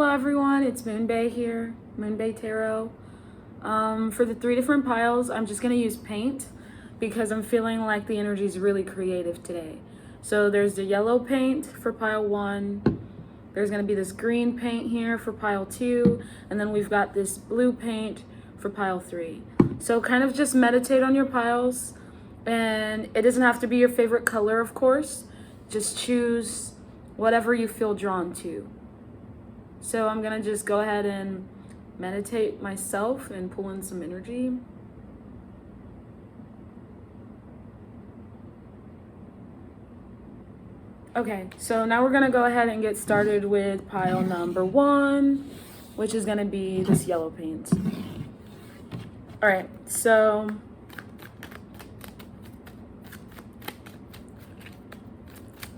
Hello everyone, it's Moonbay here, Moonbay Tarot. For the 3 different piles, I'm just going to use paint because I'm feeling like the energy is really creative today. So there's the yellow paint for pile 1, there's going to be this green paint here for pile 2, and then we've got this blue paint for pile 3. So kind of just meditate on your piles, and it doesn't have to be your favorite color, of course. Just choose whatever you feel drawn to. So I'm gonna just go ahead and meditate myself and pull in some energy. Okay, so now we're gonna go ahead and get started with pile number 1, which is gonna be this yellow paint. All right, so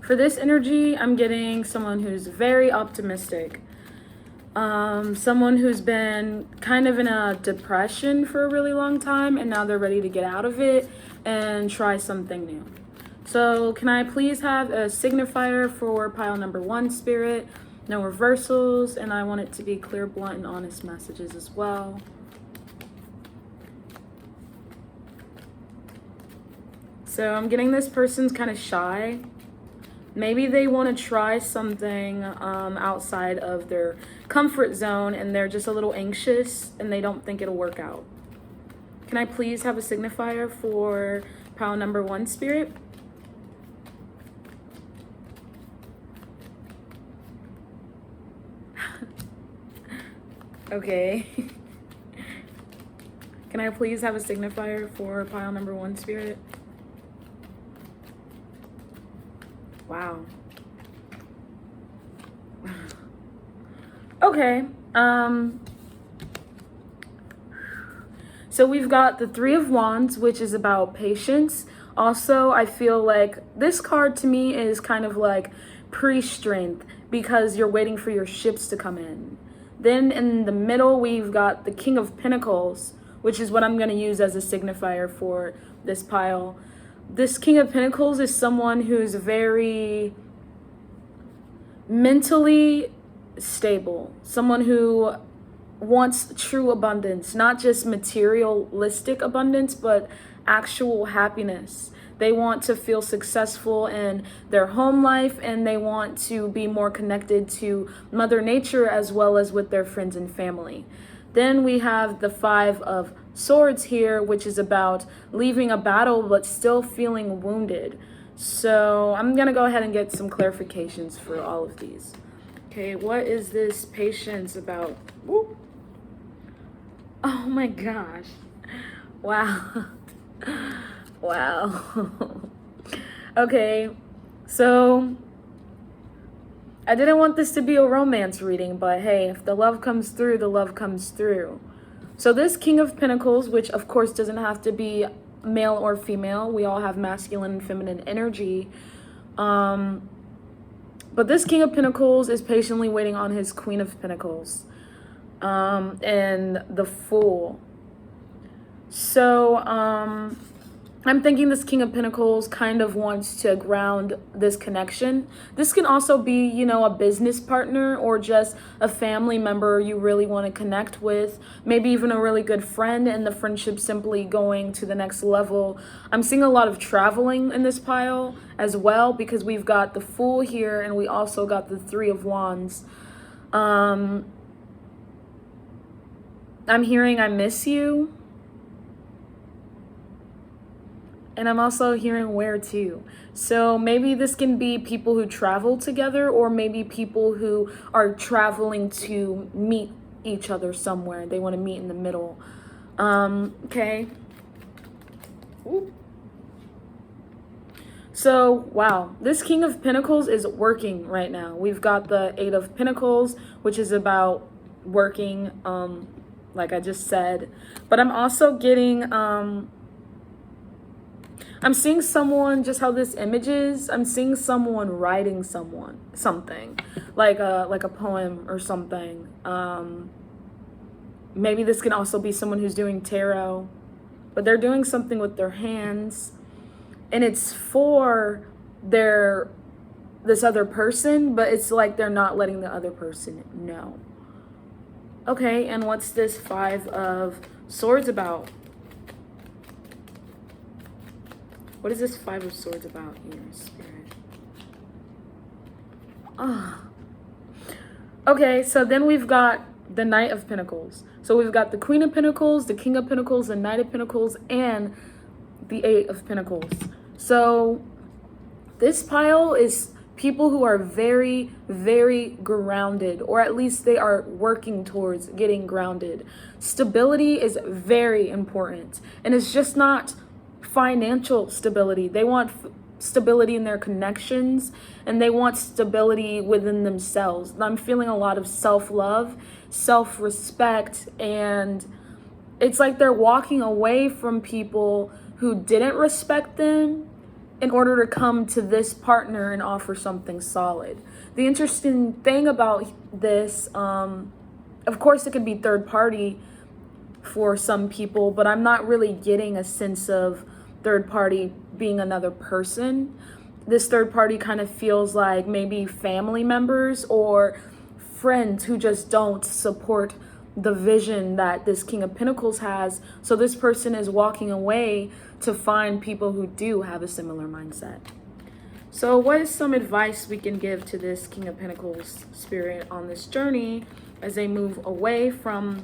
for this energy, I'm getting someone who's very optimistic. Someone who's been kind of in a depression for a really long time, and now they're ready to get out of it and try something new. So can I please have a signifier for pile number 1, Spirit? No reversals, and I want it to be clear, blunt, and honest messages as well. So I'm getting this person's kind of shy. Maybe they want to try something outside of their comfort zone, and they're just a little anxious and they don't think it'll work out. Can I please have a signifier for pile number 1, Spirit? Okay. Can I please have a signifier for pile number 1, Spirit? Wow. Okay. So we've got the 3 of Wands, which is about patience. Also, I feel like this card to me is kind of like pre-strength because you're waiting for your ships to come in. Then in the middle, we've got the King of Pentacles, which is what I'm going to use as a signifier for this pile. This King of Pentacles is someone who's very mentally stable, someone who wants true abundance, not just materialistic abundance, but actual happiness. They want to feel successful in their home life, and they want to be more connected to Mother Nature as well as with their friends and family. Then we have the 5 of Swords here, which is about leaving a battle but still feeling wounded. So I'm gonna go ahead and get some clarifications for all of these. Okay, what is this patience about? Whoop. Oh my gosh. Wow. Wow. Okay, so I didn't want this to be a romance reading, but hey, if the love comes through, the love comes through. So this King of Pentacles, which of course doesn't have to be male or female, we all have masculine and feminine energy. But this King of Pentacles is patiently waiting on his Queen of Pentacles and the Fool. So I'm thinking this King of Pentacles kind of wants to ground this connection. This can also be, you know, a business partner or just a family member you really want to connect with. Maybe even a really good friend, and the friendship simply going to the next level. I'm seeing a lot of traveling in this pile as well because we've got the Fool here and we also got the 3 of Wands. I'm hearing I miss you. And I'm also hearing where to. So maybe this can be people who travel together, or maybe people who are traveling to meet each other somewhere. They want to meet in the middle. Okay. Ooh. So, wow, this King of Pentacles is working right now. We've got the 8 of Pentacles, which is about working, like I just said. But I'm also getting, I'm seeing someone, just how this image is, I'm seeing someone writing something, like a poem or something. Maybe this can also be someone who's doing tarot, but they're doing something with their hands, and it's for this other person, but it's like they're not letting the other person know. Okay, and what's this Five of Swords about? What is this Five of Swords about here, Spirit? Okay, so then we've got the Knight of Pentacles. So we've got the Queen of Pentacles, the King of Pentacles, the Knight of Pentacles, and the Eight of Pentacles. So this pile is people who are very, very grounded, or at least they are working towards getting grounded. Stability is very important, and it's just not financial stability. They want stability in their connections, and they want stability within themselves. I'm feeling a lot of self-love, self-respect, and it's like they're walking away from people who didn't respect them in order to come to this partner and offer something solid. The interesting thing about this, of course it could be third party for some people, but I'm not really getting a sense of third party being another person. This third party kind of feels like maybe family members or friends who just don't support the vision that this King of Pentacles has. So this person is walking away to find people who do have a similar mindset. So what is some advice we can give to this King of Pentacles spirit on this journey as they move away from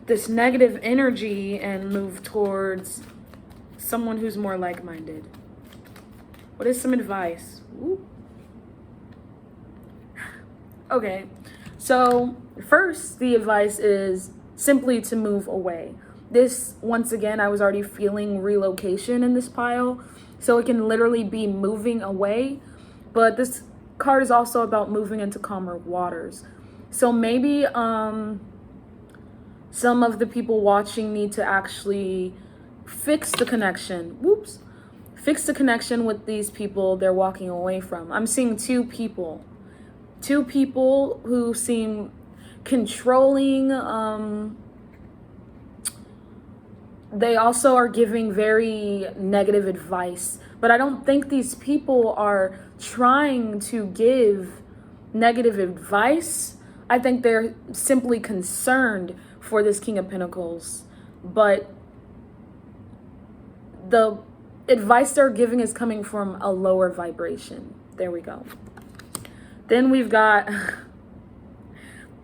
this negative energy and move towards someone who's more like-minded? What is some advice? Ooh. Okay, so first, the advice is simply to move away. This, once again, I was already feeling relocation in this pile, so it can literally be moving away, but this card is also about moving into calmer waters. So maybe some of the people watching need to actually fix the connection. Fix the connection with these people they're walking away from. I'm seeing two people who seem controlling. They also are giving very negative advice, but I don't think these people are trying to give negative advice. I think they're simply concerned for this King of Pentacles, but the advice they're giving is coming from a lower vibration. There we go. Then we've got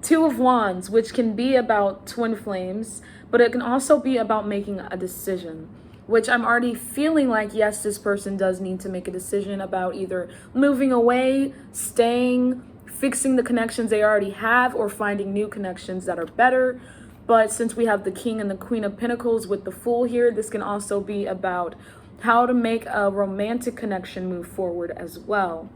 Two of Wands, which can be about twin flames, but it can also be about making a decision, which I'm already feeling like, yes, this person does need to make a decision about either moving away, staying, fixing the connections they already have, or finding new connections that are better. But since we have the King and the Queen of Pentacles with the Fool here, this can also be about how to make a romantic connection move forward as well.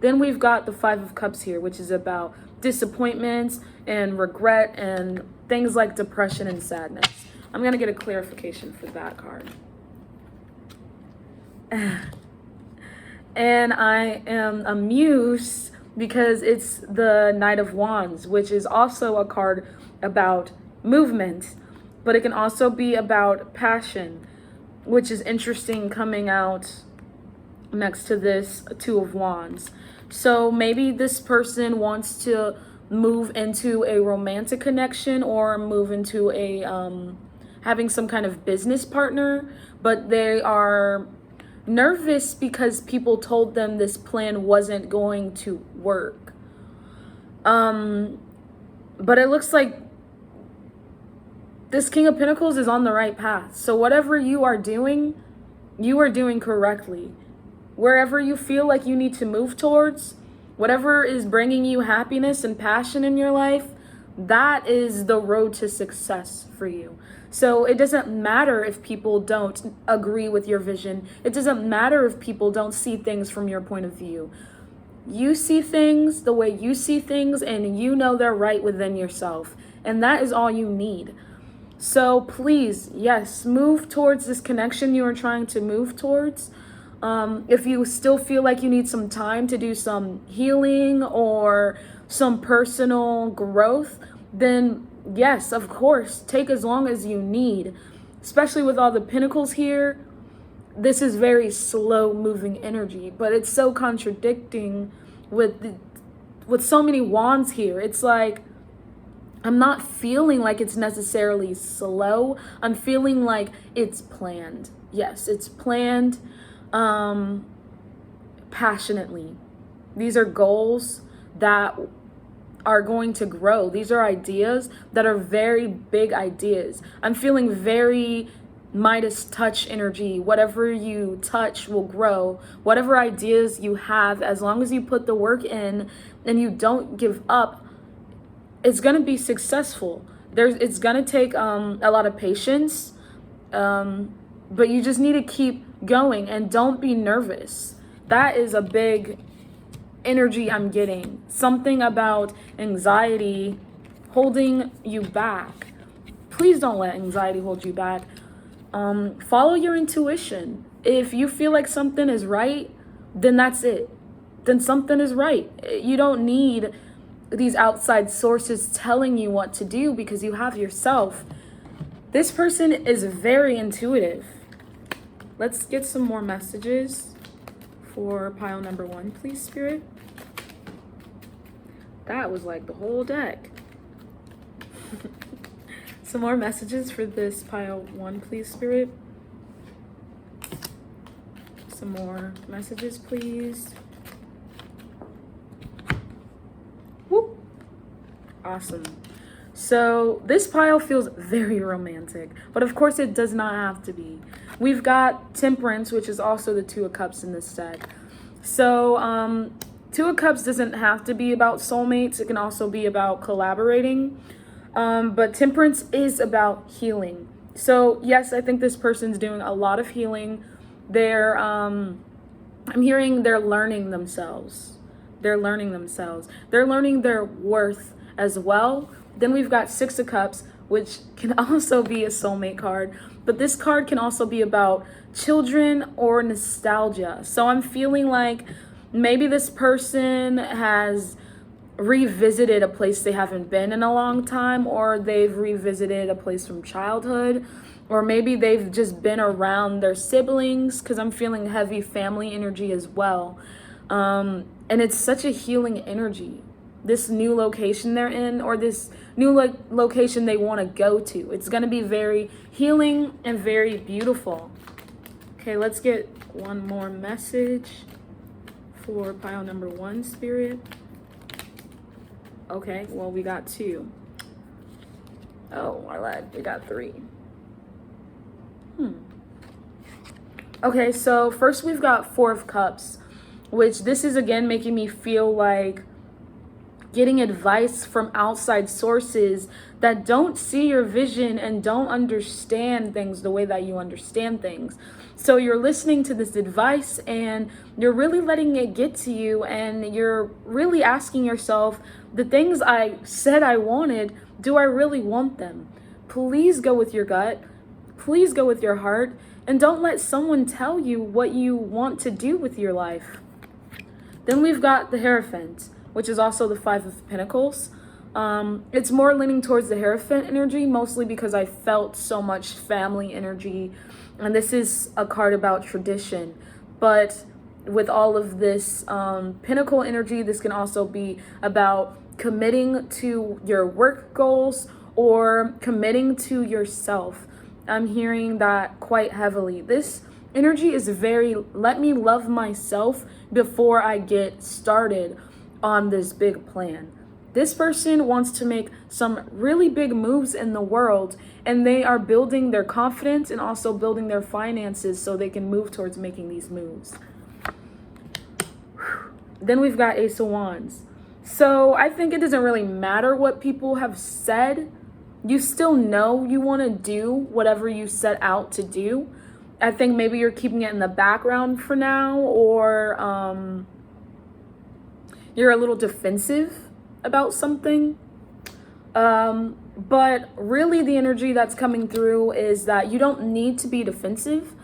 Then we've got the Five of Cups here, which is about disappointments and regret and things like depression and sadness. I'm going to get a clarification for that card. And I am amused because it's the Knight of Wands, which is also a card about movement, but it can also be about passion, which is interesting coming out next to this Two of Wands. So maybe this person wants to move into a romantic connection or move into a having some kind of business partner, but they are nervous because people told them this plan wasn't going to work. But it looks like this King of Pentacles is on the right path. So whatever you are doing correctly. Wherever you feel like you need to move towards, whatever is bringing you happiness and passion in your life, that is the road to success for you. So it doesn't matter if people don't agree with your vision. It doesn't matter if people don't see things from your point of view. You see things the way you see things, and you know they're right within yourself. And that is all you need. So please, yes, move towards this connection you are trying to move towards. If you still feel like you need some time to do some healing or some personal growth, then yes, of course, take as long as you need. Especially with all the pentacles here, this is very slow moving energy, but it's so contradicting with with so many wands here, it's like I'm not feeling like it's necessarily slow. I'm feeling like it's planned. Yes, it's planned passionately. These are goals that are going to grow. These are ideas that are very big ideas. I'm feeling very Midas touch energy. Whatever you touch will grow. Whatever ideas you have, as long as you put the work in and you don't give up, it's going to be successful. It's going to take a lot of patience, but you just need to keep going and don't be nervous. That is a big energy I'm getting. Something about anxiety holding you back. Please don't let anxiety hold you back. Follow your intuition. If you feel like something is right, then that's it. Then something is right. You don't need these outside sources telling you what to do because you have yourself. This person is very intuitive. Let's get some more messages for pile number 1, please, Spirit. That was like the whole deck. Some more messages for this pile 1, please, Spirit. Some more messages, please. Whoop. Awesome. So this pile feels very romantic, but of course it does not have to be. We've got Temperance, which is also the 2 of Cups in this deck. So 2 of Cups doesn't have to be about soulmates. It can also be about collaborating. But Temperance is about healing. So yes, I think this person's doing a lot of healing. They're, I'm hearing they're learning themselves. They're learning themselves. They're learning their worth as well. Then we've got 6 of Cups, which can also be a soulmate card. But this card can also be about children or nostalgia. So I'm feeling like maybe this person has revisited a place they haven't been in a long time, or they've revisited a place from childhood, or maybe they've just been around their siblings, because I'm feeling heavy family energy as well. And it's such a healing energy. This new location they're in, or this new location they want to go to, it's going to be very healing and very beautiful. Okay, let's get one more message for pile number 1, Spirit. Okay, well, we got 2. Oh, I lied. We got 3. Okay, so first we've got 4 of Cups, which this is again making me feel like getting advice from outside sources that don't see your vision and don't understand things the way that you understand things. So you're listening to this advice and you're really letting it get to you, and you're really asking yourself, the things I said I wanted, do I really want them? Please go with your gut. Please go with your heart, and don't let someone tell you what you want to do with your life. Then we've got the Hierophant, which is also the 5 of Pentacles. It's more leaning towards the Hierophant energy, mostly because I felt so much family energy. And this is a card about tradition. But with all of this Pentacle energy, this can also be about committing to your work goals or committing to yourself. I'm hearing that quite heavily. This energy is very, let me love myself before I get started on this big plan. This person wants to make some really big moves in the world, and they are building their confidence and also building their finances so they can move towards making these moves. Then we've got Ace of Wands. So I think it doesn't really matter what people have said. You still know you want to do whatever you set out to do. I think maybe you're keeping it in the background for now, or you're a little defensive about something. But really the energy that's coming through is that you don't need to be defensive.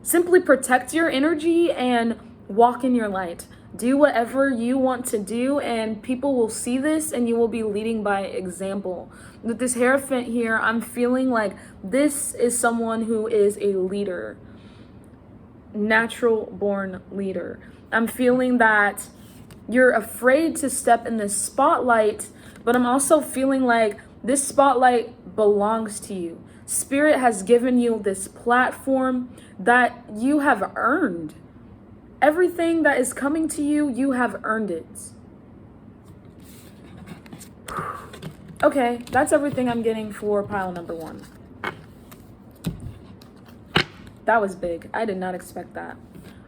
Simply protect your energy and walk in your light. Do whatever you want to do, and people will see this, and you will be leading by example. With this Hierophant here, I'm feeling like this is someone who is a leader. natural born leader. I'm feeling that you're afraid to step in this spotlight, but I'm also feeling like this spotlight belongs to you. Spirit has given you this platform that you have earned. Everything that is coming to you, you have earned it. Okay, that's everything I'm getting for pile number 1. That was big. I did not expect that.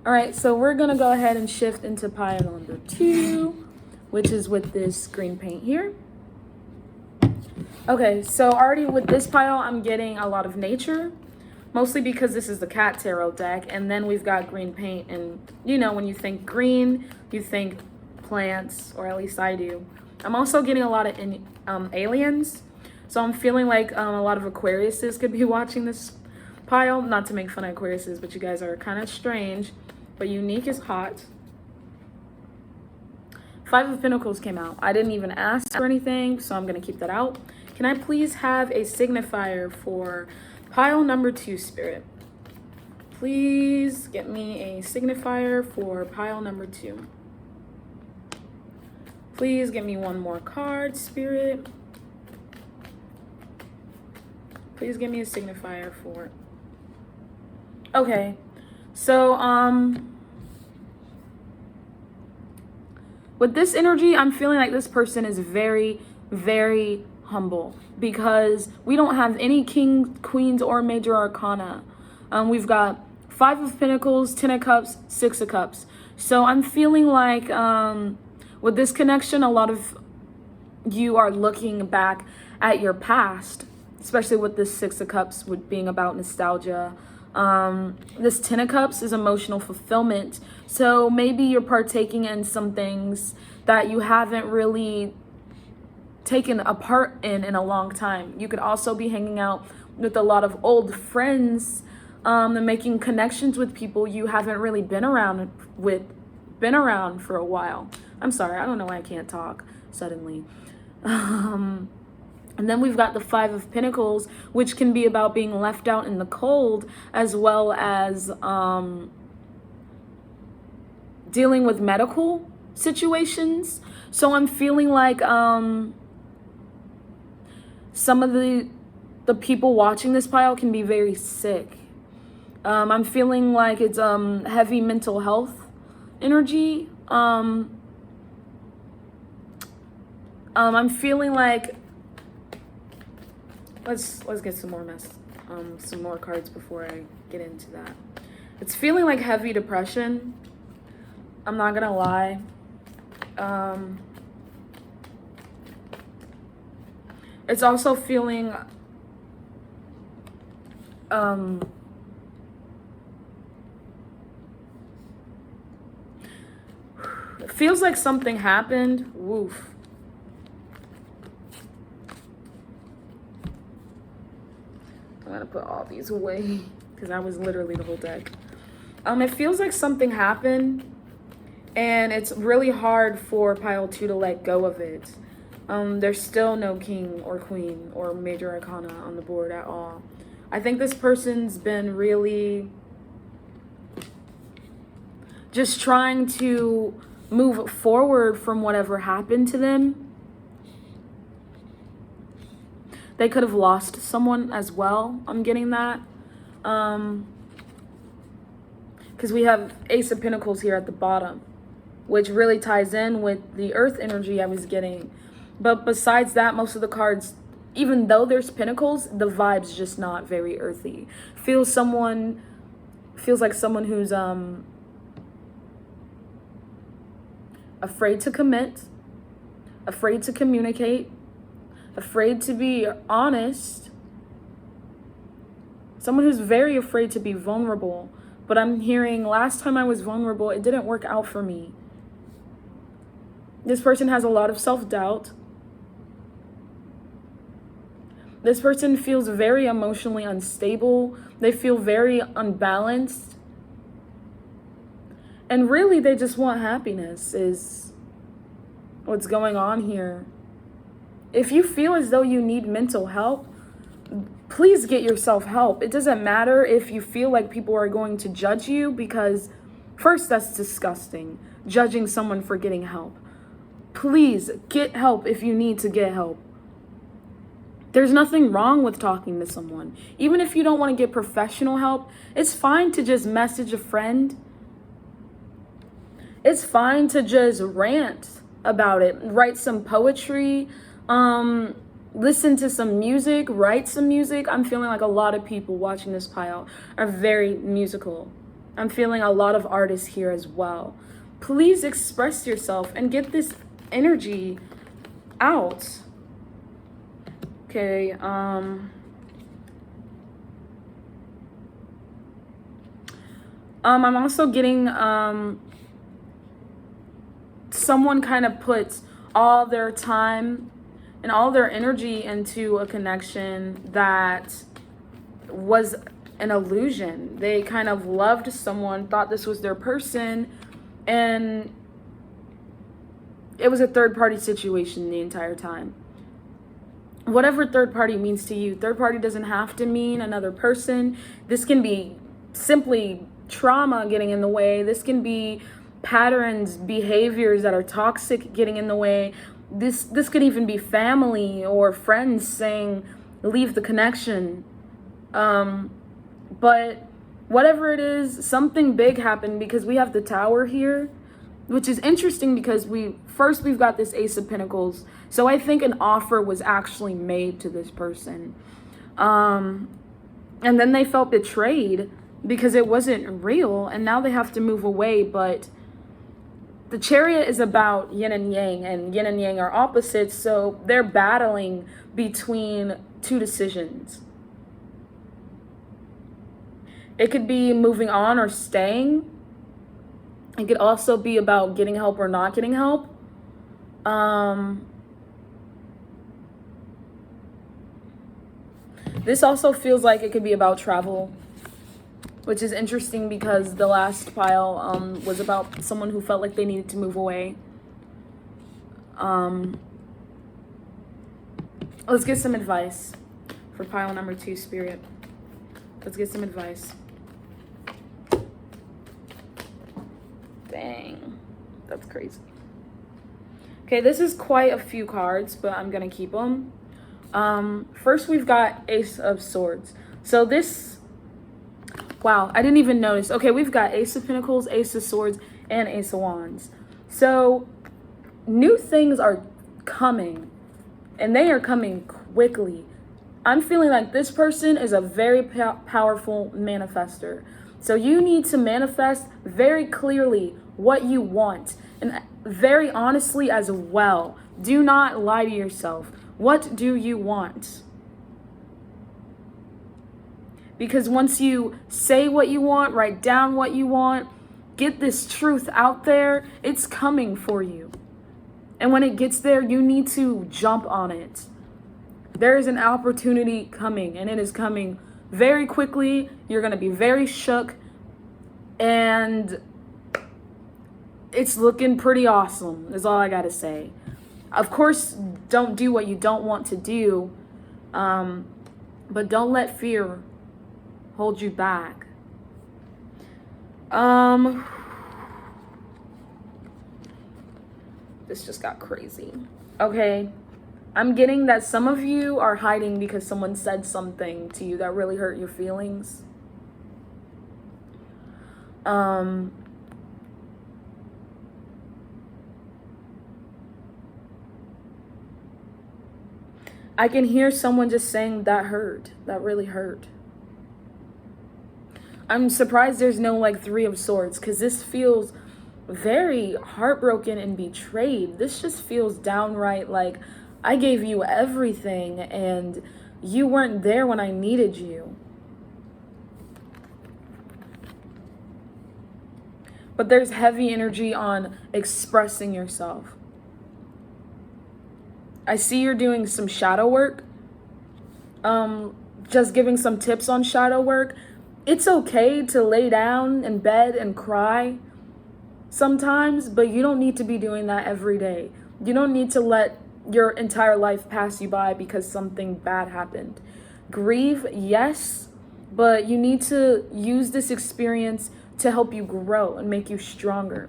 All right, so we're going to go ahead and shift into pile number 2, which is with this green paint here. Okay, so already with this pile, I'm getting a lot of nature, mostly because this is the cat tarot deck. And then we've got green paint. And, you know, when you think green, you think plants, or at least I do. I'm also getting a lot of aliens. So I'm feeling like a lot of Aquariuses could be watching this pile. Not to make fun of Aquariuses, but you guys are kind of strange. But unique is hot. 5 of Pentacles came out. I didn't even ask for anything, so I'm going to keep that out. Can I please have a signifier for pile number 2, Spirit? Please get me a signifier for pile number 2. Please give me one more card, Spirit. Please give me a signifier for... Okay. So, with this energy, I'm feeling like this person is very, very humble, because we don't have any kings, queens, or major arcana. We've got 5 of Pentacles, 10 of Cups, 6 of Cups. So I'm feeling like with this connection, a lot of you are looking back at your past, especially with this 6 of Cups with being about nostalgia. This 10 of Cups is emotional fulfillment. So maybe you're partaking in some things that you haven't really taken a part in a long time. You could also be hanging out with a lot of old friends and making connections with people you haven't really been around for a while. I'm sorry, I don't know why I can't talk suddenly. And then we've got the 5 of Pentacles, which can be about being left out in the cold, as well as dealing with medical situations. So I'm feeling like some of the people watching this pile can be very sick. I'm feeling like it's heavy mental health energy. I'm feeling like let's get some more cards before I get into that. It's feeling like heavy depression. I'm not gonna lie. It's also feeling it feels like something happened. Woof. I'm gonna put all these away because that was literally the whole deck. It feels like something happened, and it's really hard for pile 2 to let go of it. There's still no king or queen or major arcana on the board at all. I think this person's been really just trying to move forward from whatever happened to them. They could have lost someone as well. I'm getting that. Because we have Ace of Pentacles here at the bottom, which really ties in with the earth energy I was getting. But besides that, most of the cards, even though there's pentacles, the vibe's just not very earthy. Feels like someone who's afraid to commit, afraid to communicate, afraid to be honest. Someone who's very afraid to be vulnerable. But I'm hearing last time I was vulnerable, it didn't work out for me. This person has a lot of self-doubt. This person feels very emotionally unstable. They feel very unbalanced. And really, they just want happiness is what's going on here. If you feel as though you need mental help, please get yourself help. It doesn't matter if you feel like people are going to judge you, because first, that's disgusting, judging someone for getting help. Please get help if you need to get help. There's nothing wrong with talking to someone. Even if you don't want to get professional help, it's fine to just message a friend. It's fine to just rant about it, write some poetry, listen to some music, write some music. I'm feeling like a lot of people watching this pile are very musical. I'm feeling a lot of artists here as well. Please express yourself and get this energy out. Okay, I'm also getting someone kind of puts all their time and all their energy into a connection that was an illusion. They kind of loved someone, thought this was their person, and it was a third-party situation the entire time. Whatever third party means to you, third party doesn't have to mean another person. This can be simply trauma getting in the way. This can be patterns, behaviors that are toxic getting in the way. This could even be family or friends saying, leave the connection. But whatever it is, something big happened, because we have the Tower here, which is interesting because we've got this Ace of Pentacles. So I think an offer was actually made to this person. And then they felt betrayed because it wasn't real, and now they have to move away. But the Chariot is about yin and yang are opposites, so they're battling between two decisions. It could be moving on or staying. It could also be about getting help or not getting help. This also feels like it could be about travel, which is interesting because the last pile was about someone who felt like they needed to move away. Let's get some advice for pile number 2, Spirit. Let's get some advice. Dang, that's crazy. Okay, this is quite a few cards, but I'm gonna keep them. First we've got Ace of Swords. So this, wow, I didn't even notice. Okay, we've got Ace of Pentacles, Ace of Swords, and Ace of Wands. So new things are coming, and they are coming quickly. I'm feeling like this person is a very powerful manifester. So you need to manifest very clearly what you want, and very honestly as well. Do not lie to yourself. What do you want? Because once you say what you want, write down what you want, get this truth out there, it's coming for you. And when it gets there, you need to jump on it. There is an opportunity coming, and it is coming very quickly. You're going to be very shook, and it's looking pretty awesome, is all I got to say. Of course, don't do what you don't want to do, but don't let fear hold you back. This just got crazy. Okay. I'm getting that some of you are hiding because someone said something to you that really hurt your feelings. I can hear someone just saying that hurt, that really hurt. I'm surprised there's no like 3 of Swords, because this feels very heartbroken and betrayed. This just feels downright like I gave you everything and you weren't there when I needed you. But there's heavy energy on expressing yourself. I see you're doing some shadow work. Just giving some tips on shadow work. It's okay to lay down in bed and cry sometimes, but you don't need to be doing that every day. You don't need to let your entire life pass you by because something bad happened. Grieve, yes, but you need to use this experience to help you grow and make you stronger.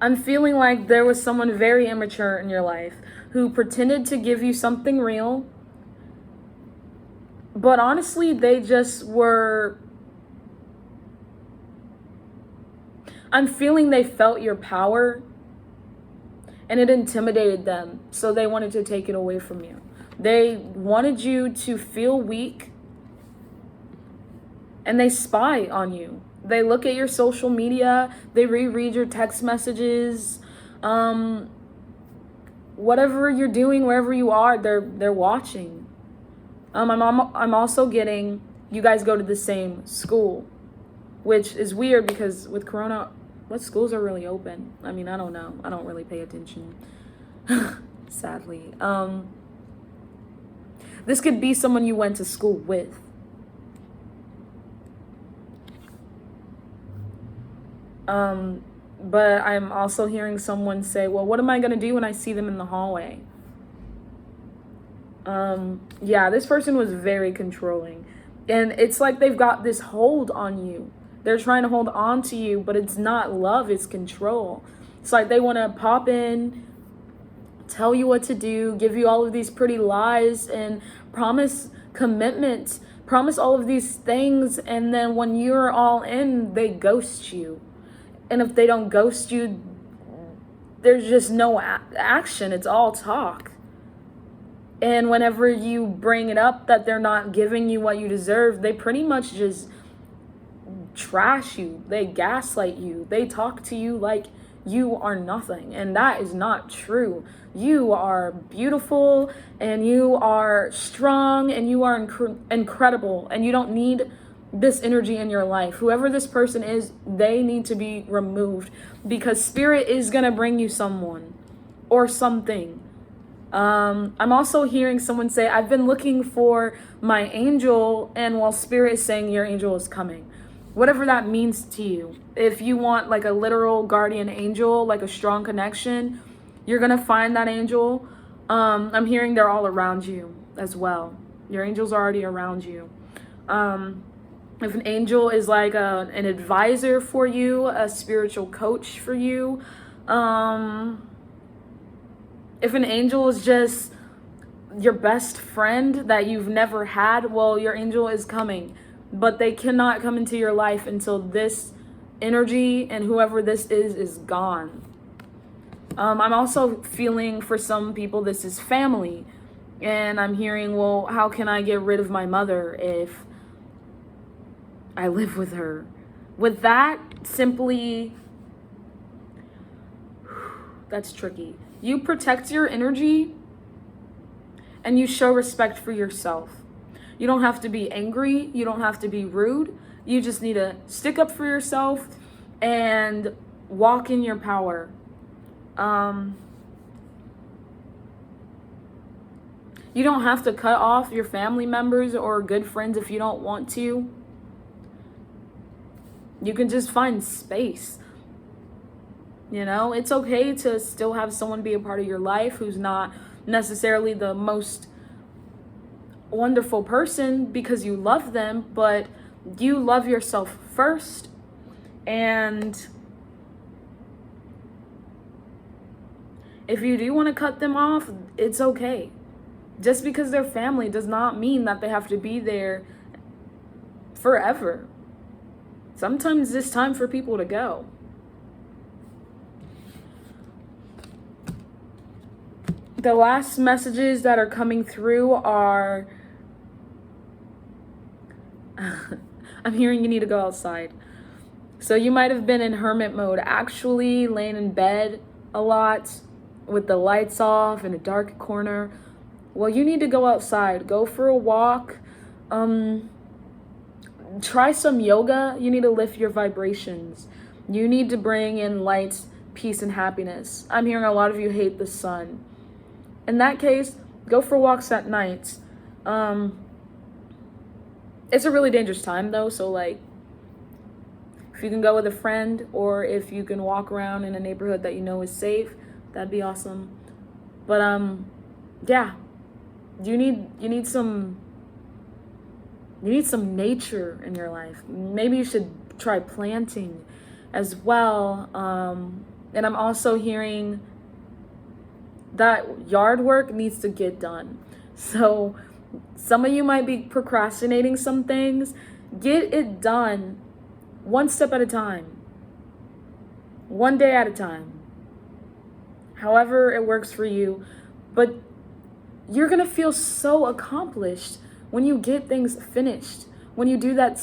I'm feeling like there was someone very immature in your life who pretended to give you something real, but honestly, they just were... I'm feeling they felt your power and it intimidated them, so they wanted to take it away from you. They wanted you to feel weak, and they spy on you. They look at your social media, they reread your text messages, whatever you're doing, wherever you are, they're watching. I'm also getting you guys go to the same school, which is weird because with Corona, what schools are really open? I mean, I don't know. I don't really pay attention, sadly. This could be someone you went to school with. But I'm also hearing someone say, well, what am I going to do when I see them in the hallway? Yeah, this person was very controlling. And it's like they've got this hold on you. They're trying to hold on to you, but it's not love, it's control. It's like they want to pop in, tell you what to do, give you all of these pretty lies, and promise commitment, promise all of these things, and then when you're all in, they ghost you. And if they don't ghost you, there's just no action. It's all talk. And whenever you bring it up that they're not giving you what you deserve, they pretty much just trash you. They gaslight you. They talk to you like you are nothing. And that is not true. You are beautiful, and you are strong, and you are incredible. And you don't need this energy in your life. Whoever this person is, they need to be removed, because spirit is gonna bring you someone or something. I'm also hearing someone say, I've been looking for my angel, and while spirit is saying your angel is coming. Whatever that means to you. If you want like a literal guardian angel, like a strong connection, you're gonna find that angel. I'm hearing they're all around you as well. Your angel's already around you. If an angel is like an advisor for you, a spiritual coach for you, if an angel is just your best friend that you've never had, well, your angel is coming. But they cannot come into your life until this energy and whoever this is gone. I'm also feeling for some people this is family. And I'm hearing, well, how can I get rid of my mother if I live with her? With that, simply, that's tricky. You protect your energy and you show respect for yourself. You don't have to be angry. You don't have to be rude. You just need to stick up for yourself and walk in your power. You don't have to cut off your family members or good friends if you don't want to. You can just find space. You know, it's okay to still have someone be a part of your life who's not necessarily the most wonderful person because you love them, but you love yourself first. And if you do want to cut them off, it's okay. Just because they're family does not mean that they have to be there forever. Sometimes it's time for people to go. The last messages that are coming through are I'm hearing you need to go outside. So you might have been in hermit mode, actually laying in bed a lot with the lights off in a dark corner. Well, you need to go outside. Go for a walk. Try some yoga. You need to lift your vibrations. You need to bring in light, peace, and happiness. I'm hearing a lot of you hate the sun. In that case, go for walks at night. It's a really dangerous time though, so like if you can go with a friend or if you can walk around in a neighborhood that you know is safe, that'd be awesome. But yeah. You need some nature in your life. Maybe you should try planting as well. And I'm also hearing that yard work needs to get done. So some of you might be procrastinating some things. Get it done one step at a time, one day at a time, however it works for you. But you're gonna feel so accomplished when you get things finished, when you do that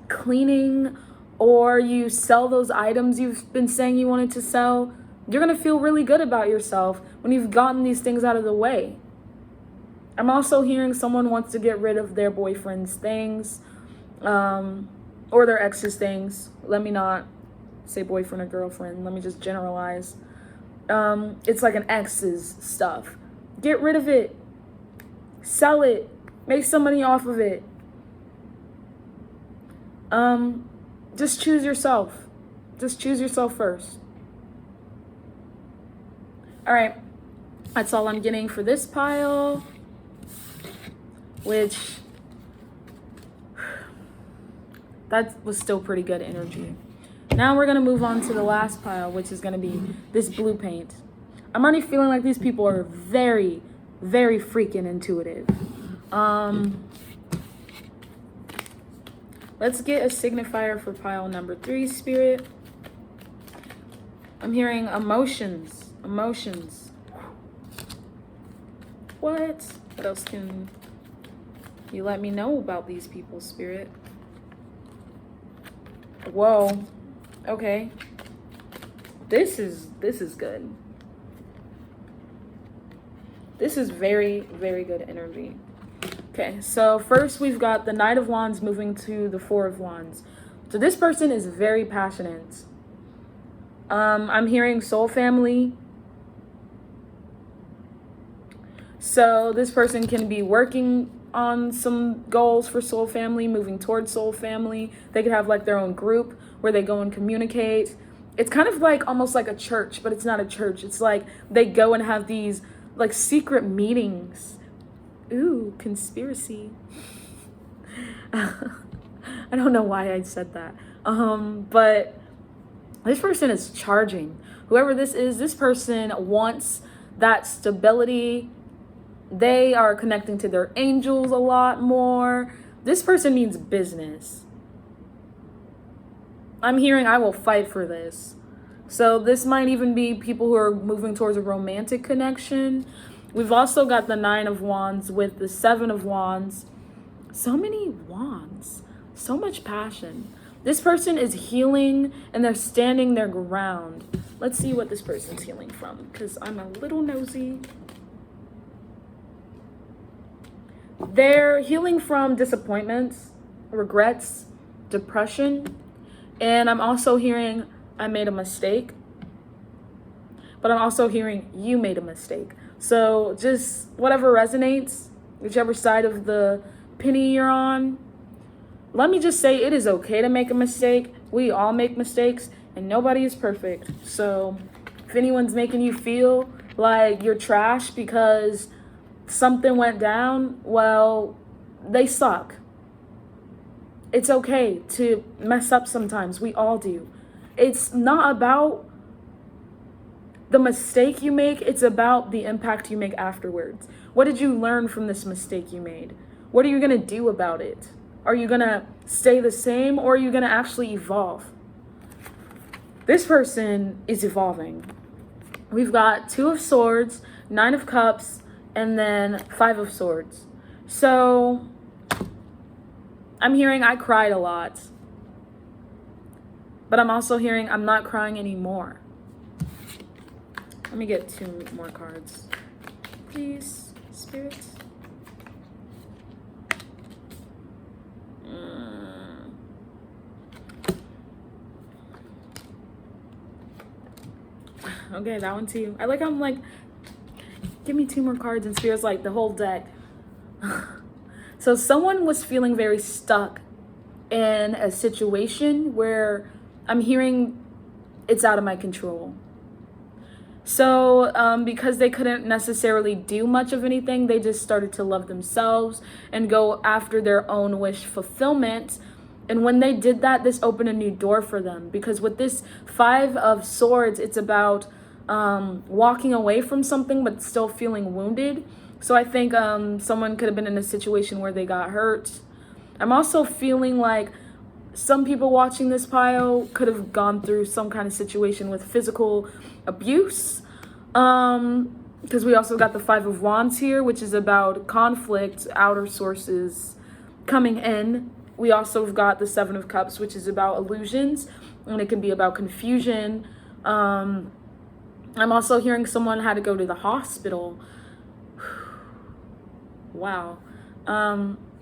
cleaning, or you sell those items you've been saying you wanted to sell. You're gonna feel really good about yourself when you've gotten these things out of the way. I'm also hearing someone wants to get rid of their boyfriend's things, or their ex's things. Let me not say boyfriend or girlfriend. Let me just generalize. It's like an ex's stuff. Get rid of it. Sell it. Make some money off of it. Just choose yourself. Just choose yourself first. All right. That's all I'm getting for this pile. Which, that was still pretty good energy. Now we're going to move on to the last pile, which is going to be this blue paint. I'm already feeling like these people are very, very freaking intuitive. Let's get a signifier for pile number 3, Spirit. I'm hearing emotions. Emotions. What else can you let me know about these people, Spirit? Whoa. Okay. This is good. This is very, very good energy. Okay, so first we've got the Knight of Wands moving to the Four of Wands. So this person is very passionate. I'm hearing soul family. So this person can be working on some goals for soul family, moving towards soul family. They could have like their own group where they go and communicate. It's kind of like almost like a church, but it's not a church. It's like they go and have these like secret meetings. Ooh, conspiracy. I don't know why I said that. But this person is charging. Whoever this person wants that stability. They are connecting to their angels a lot more. This person means business. I'm hearing I will fight for this. So this might even be people who are moving towards a romantic connection. We've also got the 9 of Wands with the 7 of Wands. So many wands. So much passion. This person is healing and they're standing their ground. Let's see what this person's healing from, because I'm a little nosy. They're healing from disappointments, regrets, depression. And I'm also hearing I made a mistake. But I'm also hearing you made a mistake. So just whatever resonates, whichever side of the penny you're on. Let me just say it is okay to make a mistake. We all make mistakes and nobody is perfect. So if anyone's making you feel like you're trash because something went down, well, they suck. It's okay to mess up sometimes. We all do. It's not about the mistake you make. It's about the impact you make afterwards. What did you learn from this mistake you made? What are you going to do about it? Are you going to stay the same, or are you going to actually evolve? This person is evolving. We've got 2 of Swords, 9 of Cups, and then 5 of Swords. So I'm hearing I cried a lot. But I'm also hearing I'm not crying anymore. Let me get 2 more cards. Please, Spirit. Okay, that one too. I like, I'm like, give me 2 more cards, and Spirit's like the whole deck. So someone was feeling very stuck in a situation where I'm hearing it's out of my control. So because they couldn't necessarily do much of anything, they just started to love themselves and go after their own wish fulfillment. And when they did that, this opened a new door for them, because with this 5 of Swords, it's about walking away from something but still feeling wounded. So I think someone could have been in a situation where they got hurt. I'm also feeling like some people watching this pile could have gone through some kind of situation with physical abuse. Because we also got the 5 of Wands here, which is about conflict, outer sources coming in. We also have got the 7 of Cups, which is about illusions, and it can be about confusion. I'm also hearing someone had to go to the hospital. Wow.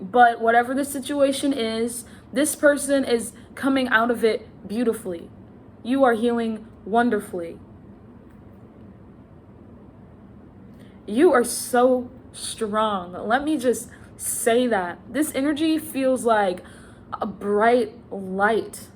But whatever the situation is, this person is coming out of it beautifully. You are healing wonderfully. You are so strong. Let me just say that. This energy feels like a bright light.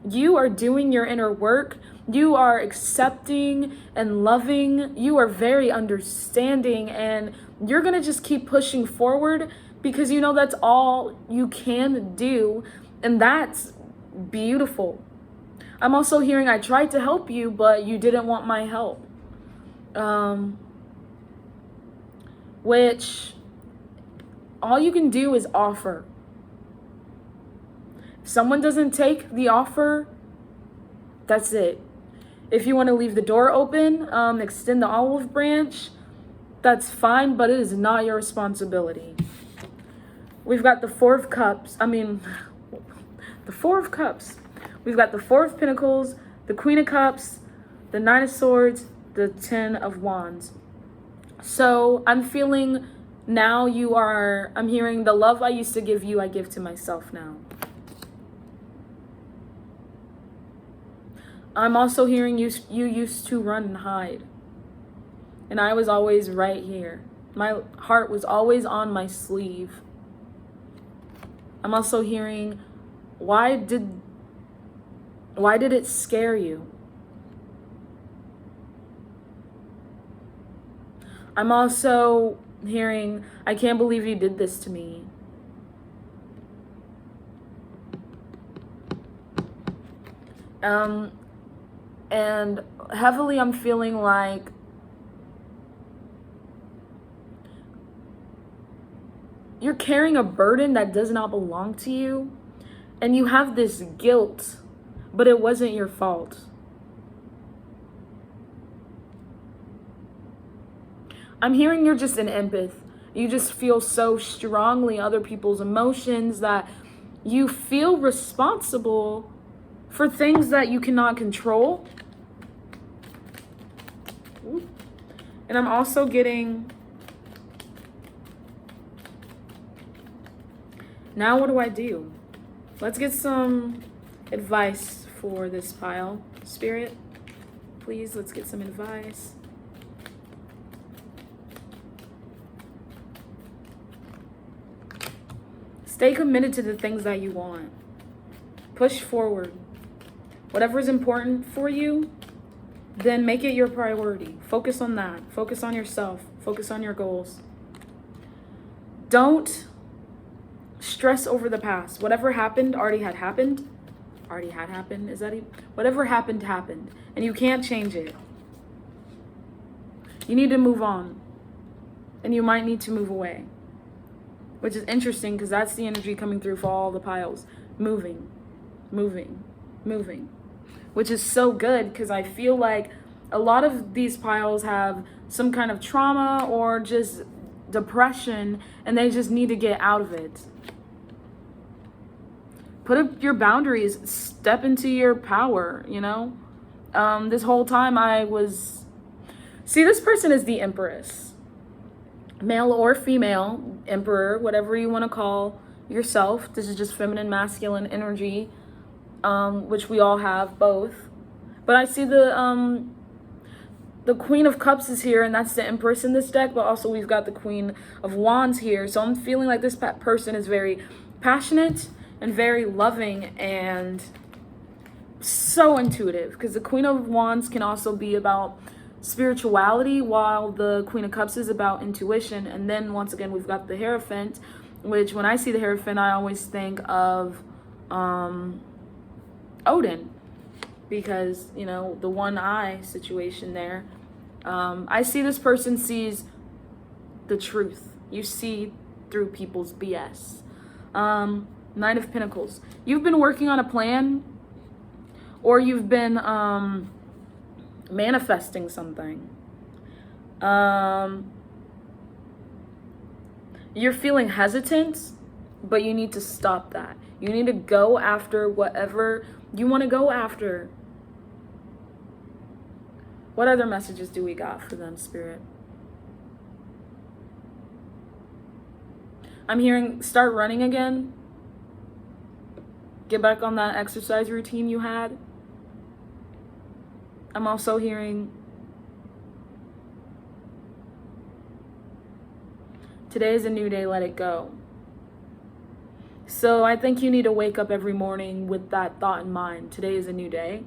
You are doing your inner work. You are accepting and loving. You are very understanding, and you're going to just keep pushing forward because you know that's all you can do, and that's beautiful. I'm also hearing I tried to help you, but you didn't want my help. Which all you can do is offer. If someone doesn't take the offer, that's it. If you want to leave the door open, extend the olive branch, that's fine, but it is not your responsibility. We've got the 4 of Cups. The 4 of Cups. We've got the 4 of Pentacles, the Queen of Cups, the 9 of Swords, the 10 of Wands. So I'm feeling now I'm hearing the love I used to give you, I give to myself now. I'm also hearing you used to run and hide. And I was always right here. My heart was always on my sleeve. I'm also hearing, why did it scare you? I'm also hearing, I can't believe you did this to me. And heavily I'm feeling like you're carrying a burden that does not belong to you, and you have this guilt, but it wasn't your fault. I'm hearing you're just an empath. You just feel so strongly other people's emotions that you feel responsible for things that you cannot control. And I'm also getting, now what do I do? Let's get some advice for this pile. Spirit, please, let's get some advice. Stay committed to the things that you want. Push forward. Whatever is important for you, then make it your priority. Focus on that. Focus on yourself. Focus on your goals. Don't stress over the past. Whatever happened already had happened. Already had happened. Is that even? Whatever happened, happened. And you can't change it. You need to move on. And you might need to move away. Which is interesting because that's the energy coming through for all the piles. Moving. Moving. Moving. Which is so good because I feel like a lot of these piles have some kind of trauma or just depression, and they just need to get out of it. Put up your boundaries. Step into your power, you know? This whole time See, this person is the Empress. Male or female, Emperor, whatever you want to call yourself. This is just feminine, masculine energy. Which we all have both, but I see the Queen of Cups is here, and that's the Empress in this deck, but also we've got the Queen of Wands here. So I'm feeling like this person is very passionate and very loving and so intuitive, because the Queen of Wands can also be about spirituality, while the Queen of Cups is about intuition. And then once again, we've got the Hierophant, which when I see the Hierophant, I always think of Odin, because, you know, the one eye situation there. I see this person sees the truth. You see through people's BS. Knight of Pentacles. You've been working on a plan, or you've been manifesting something. You're feeling hesitant, but you need to stop that. You need to go after whatever you want to go after. What other messages do we got for them, Spirit? I'm hearing start running again. Get back on that exercise routine you had. I'm also hearing today is a new day, let it go. So I think you need to wake up every morning with that thought in mind. Today is a new day.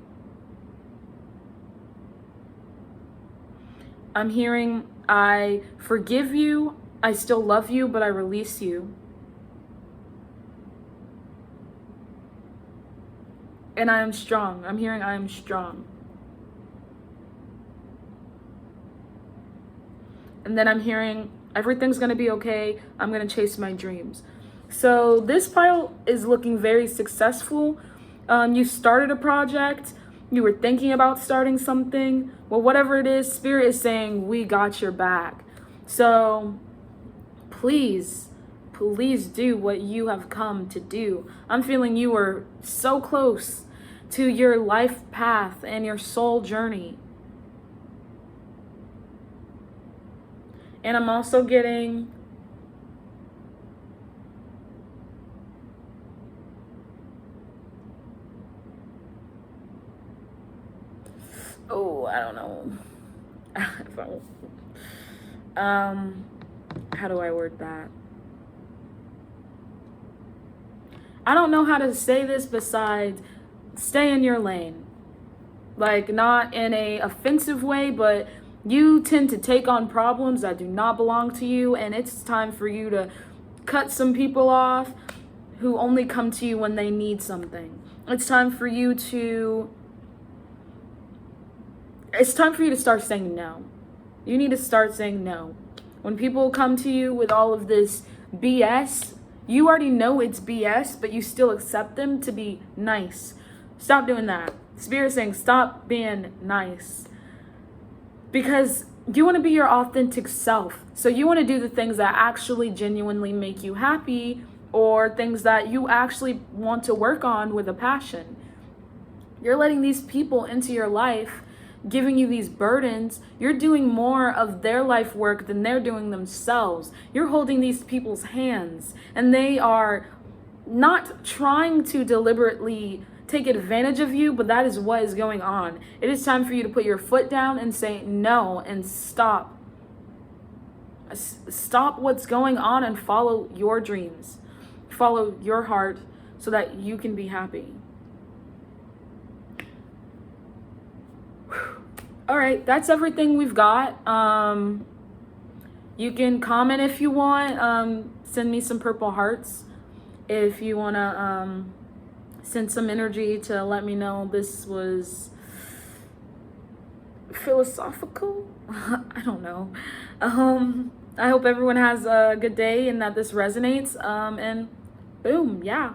I'm hearing, I forgive you, I still love you, but I release you. And I am strong. I'm hearing I am strong. And then I'm hearing everything's going to be okay. I'm going to chase my dreams. So this pile is looking very successful. You started a project. You were thinking about starting something. Well, whatever it is, Spirit is saying, we got your back. So please, please do what you have come to do. I'm feeling you are so close to your life path and your soul journey. And I'm also getting I don't know. How do I word that? I don't know how to say this besides stay in your lane. Like, not in a offensive way, but you tend to take on problems that do not belong to you, and it's time for you to cut some people off who only come to you when they need something. It's time for you to start saying no. You need to start saying no. When people come to you with all of this BS, you already know it's BS, but you still accept them to be nice. Stop doing that. Spirit's saying stop being nice. Because you want to be your authentic self. So you want to do the things that actually genuinely make you happy, or things that you actually want to work on with a passion. You're letting these people into your life, giving you these burdens. You're doing more of their life work than they're doing themselves. You're holding these people's hands, and they are not trying to deliberately take advantage of you, but that is what is going on. It is time for you to put your foot down and say no, and stop. Stop what's going on and follow your dreams. Follow your heart so that you can be happy. All right, that's everything we've got. You can comment if you want. Send me some purple hearts if you want to send some energy to let me know this was philosophical. I don't know. I hope everyone has a good day and that this resonates. And boom, yeah.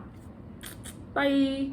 Bye.